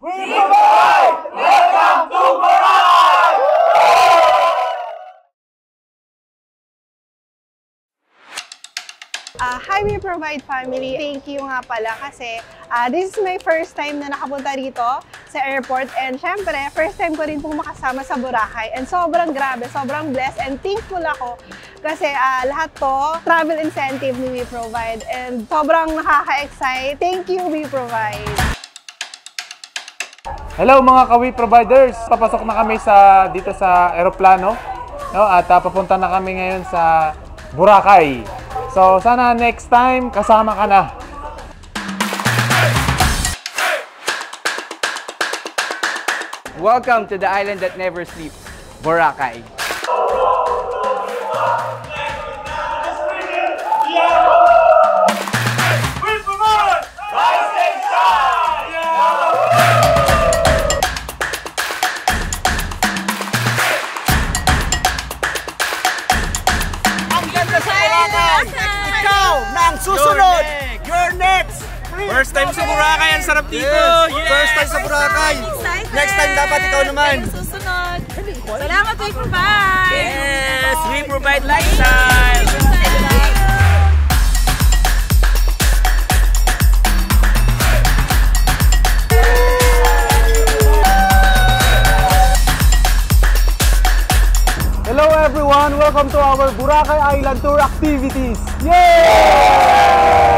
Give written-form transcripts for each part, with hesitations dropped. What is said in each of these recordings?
We provide! Welcome to Boracay! Hi, We Provide family. Thank you nga pala kasi this is my first time na nakapunta rito sa airport and syempre, first time ko rin pong makasama sa Boracay and sobrang grabe, sobrang blessed and thankful ako kasi lahat to travel incentive ni We Provide and sobrang nakaka-excite. Thank you, We Provide! Hello mga ka-We Providers! Papasok na kami dito sa aeroplano, no? At papunta na kami ngayon sa Boracay. So, sana next time, kasama ka na. Welcome to the island that never sleeps, Boracay. Susunod! You're next! First time sa Boracay, ang sarap dito! Yes. First time sa Boracay! Next time dapat ikaw naman! Susunod! Salamat, We Provide! Yes! We provide lifestyle! Hello everyone! Welcome to our Boracay Island Tour activities! Yay!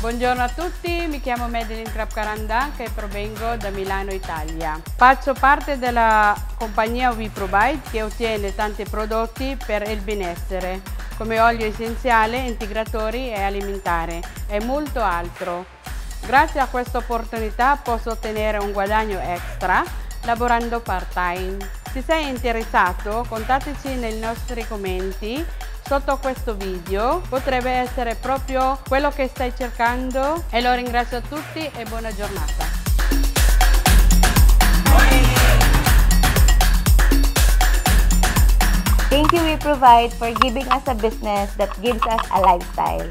Buongiorno a tutti, mi chiamo Madeline Crapcarandan che provengo da Milano, Italia. Faccio parte della compagnia We Provide che ottiene tanti prodotti per il benessere, come olio essenziale, integratori e alimentare e molto altro. Grazie a questa opportunità posso ottenere un guadagno extra lavorando part-time. Se sei interessato, contattici nei nostri commenti sotto questo video, potrebbe essere proprio quello che stai cercando e lo ringrazio a tutti e buona giornata. Thank you We Provide for giving us a business that gives us a lifestyle.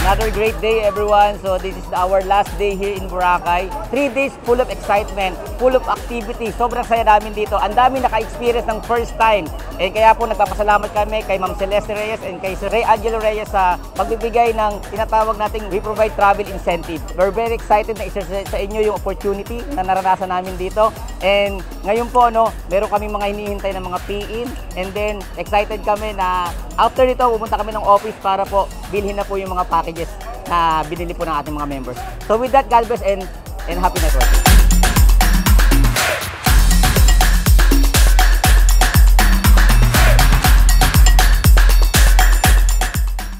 Another great day everyone. So this is our last day here in Boracay. 3 days full of excitement, full of activity. Sobrang saya namin dito. Ang dami naka-experience ng first time. Kaya po nagpapasalamat kami kay Ma'am Celeste Reyes and kay Sir Ray Angelo Reyes sa pagbibigay ng tinatawag nating We Provide Travel Incentive. We're very excited na isa sa inyo yung opportunity na naranasan namin dito. And ngayon po, meron kami mga hinihintay ng mga PIN. And then excited kami na after nito, pumunta kami ng office para po bilhin na po yung mga packages na binili po ng ating mga members. So with that, God bless and happy networking.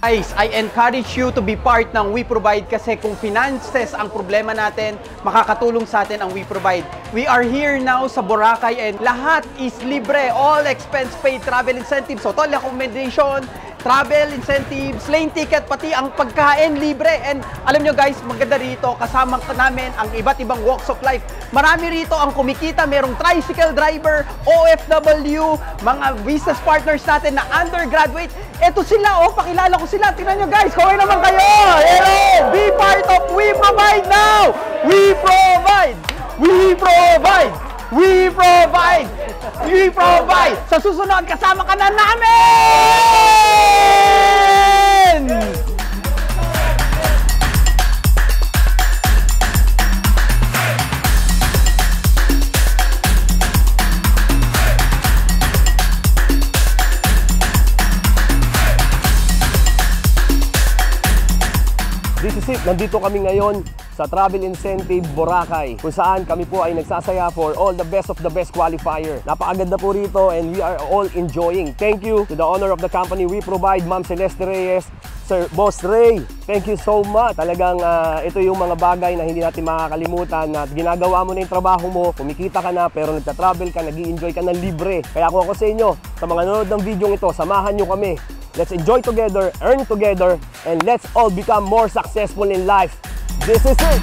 Guys, I encourage you to be part ng We Provide kasi kung finances ang problema natin, makakatulong sa atin ang We Provide. We are here now sa Boracay and lahat is libre, all expense paid travel incentives, hotel accommodation, travel incentives, plane ticket, pati ang pagkain libre. And alam nyo guys, maganda rito, kasama namin ang iba't ibang walks of life. Marami rito ang kumikita, merong tricycle driver, OFW, mga business partners natin na undergraduate. Eto sila, pakilala ko sila. Tingnan nyo guys, kaway naman kayo. Hello! Be part of We Provide now! We Provide! We Provide! We Provide! We Provide! Sa susunod, kasama ka na namin! This is it. Nandito kami ngayon sa Travel Incentive Boracay kung saan kami po ay nagsasaya for all the best of the best qualifier. Napakaganda po rito and we are all enjoying. Thank you to the owner of the company We Provide, Ma'am Celeste Reyes, Sir Boss Ray, thank you so much. Talagang ito yung mga bagay na hindi natin makakalimutan na ginagawa mo na yung trabaho mo, kumikita ka na pero nagta-travel ka, nag-i-enjoy ka na libre. Kaya kung ako sa inyo, sa mga nanonood ng video ito, samahan nyo kami. Let's enjoy together, earn together, and let's all become more successful in life. This is it!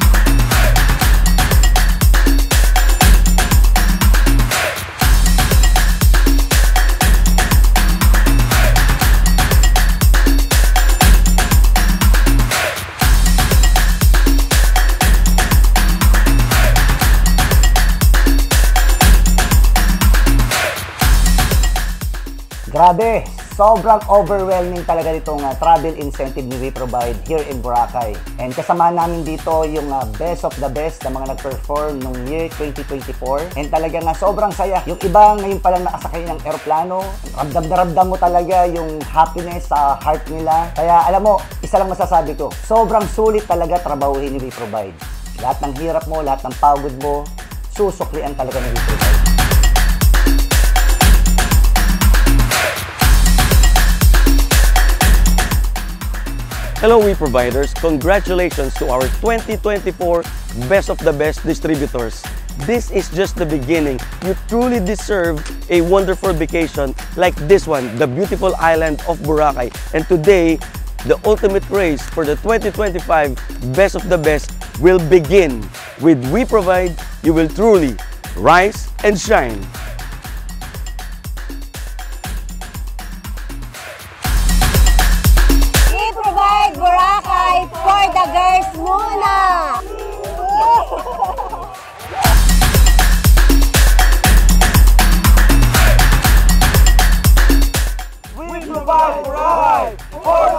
Grabe, sobrang overwhelming talaga itong travel incentive ni WeProvide here in Boracay. And kasama namin dito yung best of the best na mga nag-perform nung year 2024. And talaga nga sobrang saya. Yung iba ngayon palang nakasakay ng eroplano, ramdam na ramdam mo talaga yung happiness sa heart nila. Kaya alam mo, isa lang masasabi ko, sobrang sulit talaga trabahuhin ni WeProvide. Lahat ng hirap mo, lahat ng pagod mo, susuklian talaga ni WeProvide. Hello WeProviders, congratulations to our 2024 Best of the Best distributors. This is just the beginning. You truly deserve a wonderful vacation like this one, the beautiful island of Boracay. And today, the ultimate race for the 2025 Best of the Best will begin. With WeProvide, you will truly rise and shine. Boracay for the girls muna! We provide Boracay for